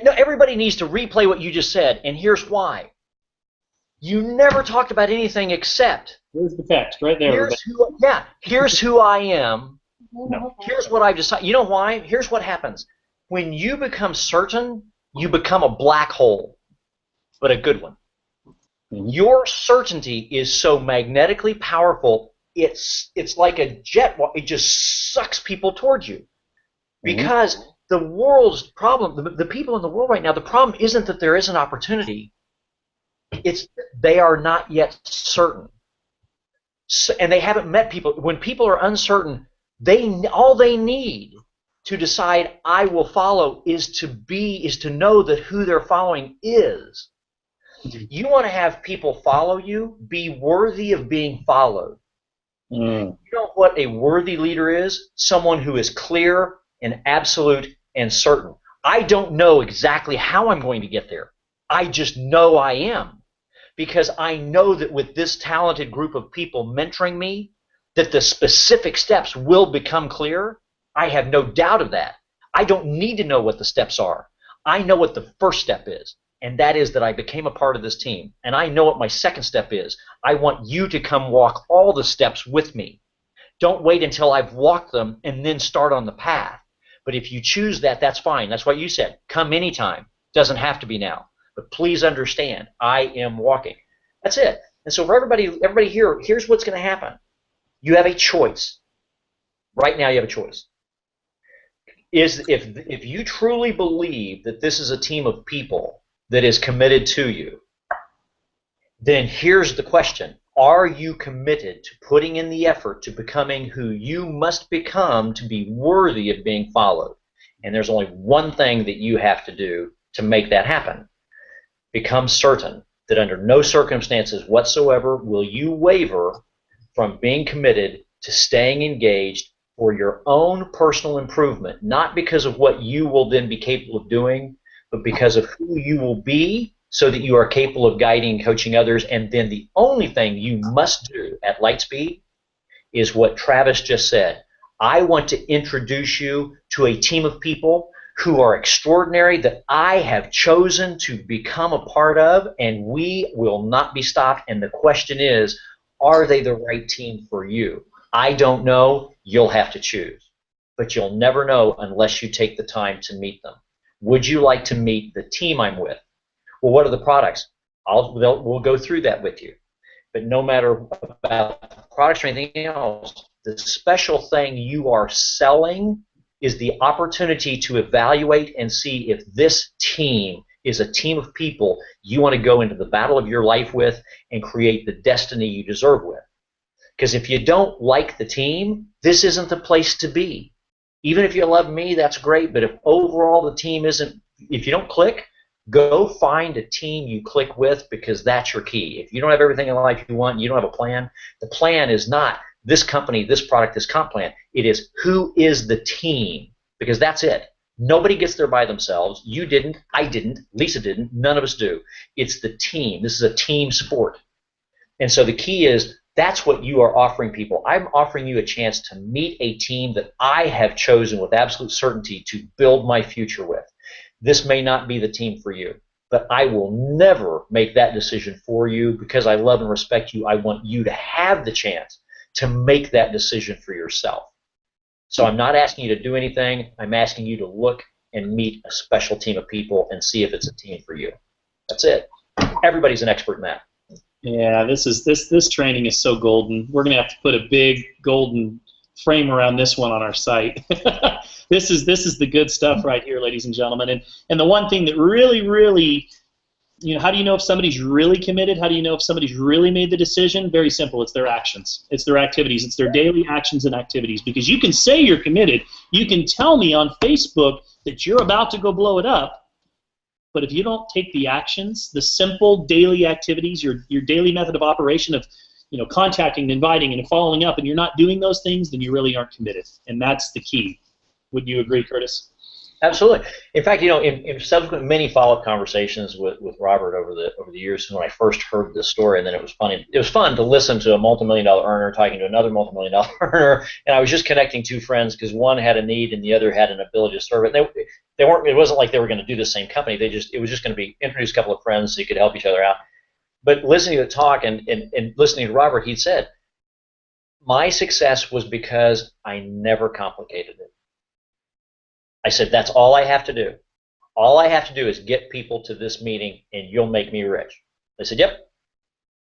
Speaker 2: No, everybody needs to replay what you just said, and here's why. You never talked about anything except,
Speaker 1: Here's the text right there.
Speaker 2: here's who I am.
Speaker 1: No.
Speaker 2: Here's what I've decided. You know why? Here's what happens. When you become certain, you become a black hole, but a good one. Your certainty is so magnetically powerful, it's like a jet. It just sucks people towards you. Because the world's problem, the people in the world right now, the problem isn't that there is an opportunity. It's they are not yet certain. So, and they haven't met people. When people are uncertain, all they need to decide I will follow is to know that who they're following is. You want to have people follow you, be worthy of being followed. You know what a worthy leader is? Someone who is clear and absolute and certain. I don't know exactly how I'm going to get there. I just know I am. Because I know that with this talented group of people mentoring me, that the specific steps will become clear. I have no doubt of that. I don't need to know what the steps are. I know what the first step is, and that is that I became a part of this team. And I know what my second step is. I want you to come walk all the steps with me. Don't wait until I've walked them and then start on the path. But if you choose that, that's fine. That's what you said. Come anytime. Doesn't have to be now. But please understand, I am walking. That's it. And so for everybody here, here's what's going to happen. You have a choice. Right now you have a choice. If you truly believe that this is a team of people that is committed to you, then here's the question. Are you committed to putting in the effort to becoming who you must become to be worthy of being followed? And there's only one thing that you have to do to make that happen. Become certain that under no circumstances whatsoever will you waver from being committed to staying engaged for your own personal improvement, not because of what you will then be capable of doing, but because of who you will be so that you are capable of guiding and coaching others. And then the only thing you must do at Lightspeed is what Travis just said. I want to introduce you to a team of people who are extraordinary that I have chosen to become a part of, and we will not be stopped. And the question is, are they the right team for you? I don't know. You'll have to choose. But you'll never know unless you take the time to meet them. Would you like to meet the team I'm with? Well, what are the products? We'll go through that with you. But no matter about products or anything else, the special thing you are selling is the opportunity to evaluate and see if this team is a team of people you want to go into the battle of your life with and create the destiny you deserve with. Because if you don't like the team, this isn't the place to be. Even if you love me, that's great, but if overall the team isn't, if you don't click, go find a team you click with, because that's your key. If you don't have everything in life you want, you don't have a plan, the plan is not this company, this product, this comp plan. It is who is the team, because that's it. Nobody gets there by themselves. You didn't, I didn't, Lisa didn't, none of us do. It's the team. This is a team sport. And so the key is that's what you are offering people. I'm offering you a chance to meet a team that I have chosen with absolute certainty to build my future with. This may not be the team for you, but I will never make that decision for you because I love and respect you. I want you to have the chance to make that decision for yourself. So I'm not asking you to do anything. I'm asking you to look and meet a special team of people and see if it's a team for you. That's it. Everybody's an expert in that.
Speaker 1: Yeah, this training is so golden. We're gonna have to put a big golden frame around this one on our site. This is the good stuff right here, ladies and gentlemen. And the one thing that really, you know, how do you know if somebody's really committed? How do you know if somebody's really made the decision? Very simple. It's their actions. It's their activities. It's their daily actions and activities. Because you can say you're committed. You can tell me on Facebook that you're about to go blow it up. But if you don't take the actions, the simple daily activities, your daily method of operation of, you know, contacting and inviting and following up, and you're not doing those things, then you really aren't committed. And that's the key. Would you agree, Curtis?
Speaker 2: Absolutely. In fact, you know, in subsequent many follow-up conversations with Robert over the years, when I first heard this story, and then it was fun to listen to a multi-million-dollar earner talking to another multi-million-dollar earner, and I was just connecting two friends because one had a need and the other had an ability to serve it. They weren't. It wasn't like they were going to do the same company. It was just going to be introduce a couple of friends so you could help each other out. But listening to the talk and listening to Robert, he said, my success was because I never complicated it. I said, that's all I have to do. All I have to do is get people to this meeting, and you'll make me rich. They said, yep.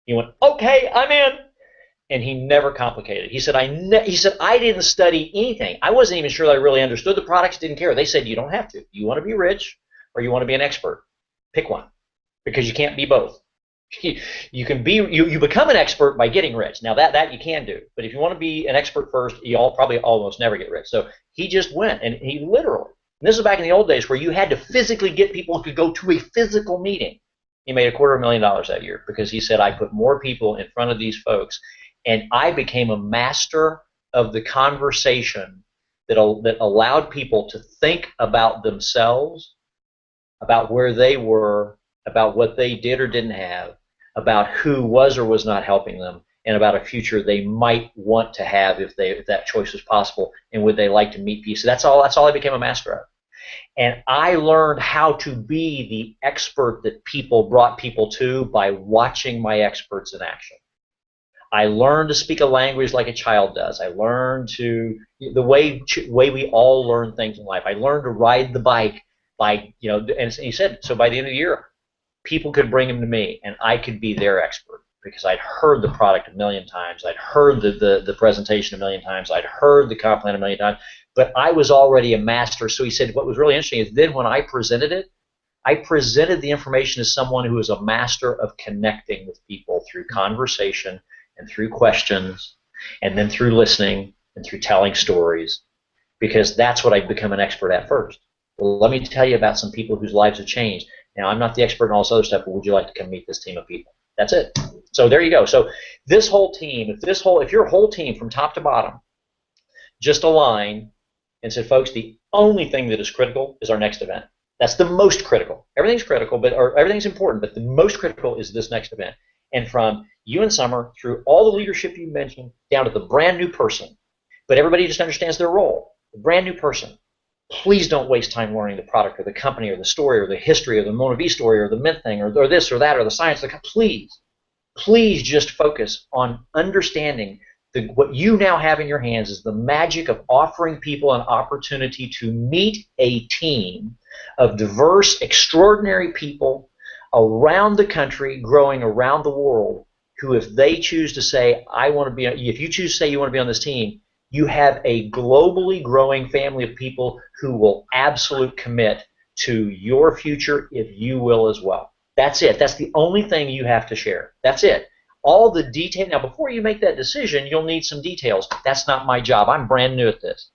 Speaker 2: He went, okay, I'm in. And he never complicated it. He said, I didn't study anything. I wasn't even sure that I really understood the products, didn't care. They said, you don't have to. You want to be rich or you want to be an expert? Pick one, because you can't be both. You can be you become an expert by getting rich. Now that you can do, but if you want to be an expert first, you'll probably almost never get rich. So he just went, and he literally. And this is back in the old days where you had to physically get people who could go to a physical meeting. He made $250,000 that year because he said, I put more people in front of these folks, and I became a master of the conversation that allowed people to think about themselves, about where they were, about what they did or didn't have, about who was or was not helping them, and about a future they might want to have if that choice was possible, and would they like to meet peace. So that's all I became a master of. And I learned how to be the expert that people brought people to by watching my experts in action. I learned to speak a language like a child does. I learned the way we all learn things in life. I learned to ride the bike and he said, so by the end of the year, people could bring them to me, and I could be their expert because I'd heard the product a million times. I'd heard the presentation a million times. I'd heard the comp plan a million times. But I was already a master. So he said what was really interesting is then when I presented it, I presented the information as someone who is a master of connecting with people through conversation and through questions and then through listening and through telling stories, because that's what I'd become an expert at first. Well, let me tell you about some people whose lives have changed. Now, I'm not the expert in all this other stuff, but would you like to come meet this team of people? That's it. So there you go. So this whole team, if your whole team from top to bottom just aligned and said, folks, the only thing that is critical is our next event. That's the most critical. Everything's critical, or everything's important, but the most critical is this next event. And from you and Summer through all the leadership you mentioned down to the brand new person, but everybody just understands their role. The brand new person. Please don't waste time learning the product or the company or the story or the history or the Mona V story or the Mint thing or this or that or the science. Please just focus on understanding what you now have in your hands is the magic of offering people an opportunity to meet a team of diverse, extraordinary people around the country, growing around the world, who if they choose to say, if you choose to say you want to be on this team, you have a globally growing family of people who will absolutely commit to your future if you will as well. That's it. That's the only thing you have to share. That's it. All the detail. Now, before you make that decision, you'll need some details. That's not my job. I'm brand new at this.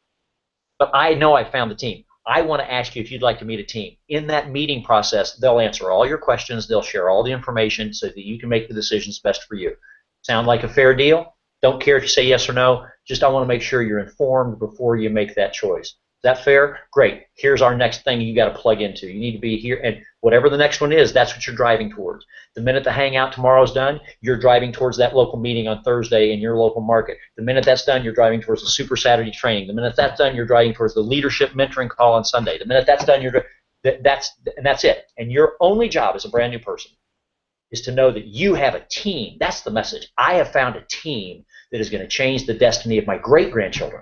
Speaker 2: But I know I found the team. I want to ask you if you'd like to meet a team. In that meeting process, they'll answer all your questions. They'll share all the information so that you can make the decisions best for you. Sound like a fair deal? Don't care if you say yes or no. Just I want to make sure you're informed before you make that choice. Is that fair? Great. Here's our next thing you got to plug into. You need to be here, and whatever the next one is, that's what you're driving towards. The minute the hangout tomorrow's done, you're driving towards that local meeting on Thursday in your local market. The minute that's done, you're driving towards the Super Saturday training. The minute that's done, you're driving towards the leadership mentoring call on Sunday. The minute that's done, that's it. And your only job as a brand new person is to know that you have a team. That's the message. I have found a team that is going to change the destiny of my great-grandchildren.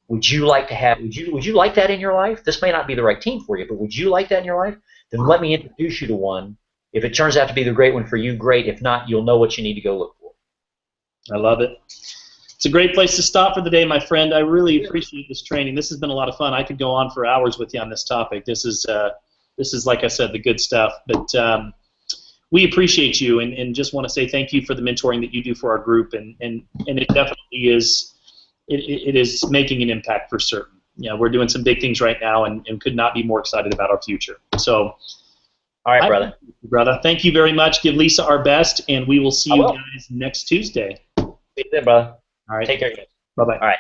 Speaker 2: Would you like to have? Would you like that in your life? This may not be the right team for you, but would you like that in your life? Then let me introduce you to one. If it turns out to be the great one for you, great. If not, you'll know what you need to go look for.
Speaker 1: I love it. It's a great place to stop for the day, my friend. I really appreciate this training. This has been a lot of fun. I could go on for hours with you on this topic. This is like I said, the good stuff. But we appreciate you, and just want to say thank you for the mentoring that you do for our group, and it definitely is. It is making an impact for certain. You know, we're doing some big things right now, and could not be more excited about our future. So,
Speaker 2: all right, brother.
Speaker 1: Thank you very much. Give Lisa our best, and we will see you guys next Tuesday.
Speaker 2: See you then, brother.
Speaker 1: All right.
Speaker 2: Take care, guys.
Speaker 1: Bye-bye.
Speaker 2: All right.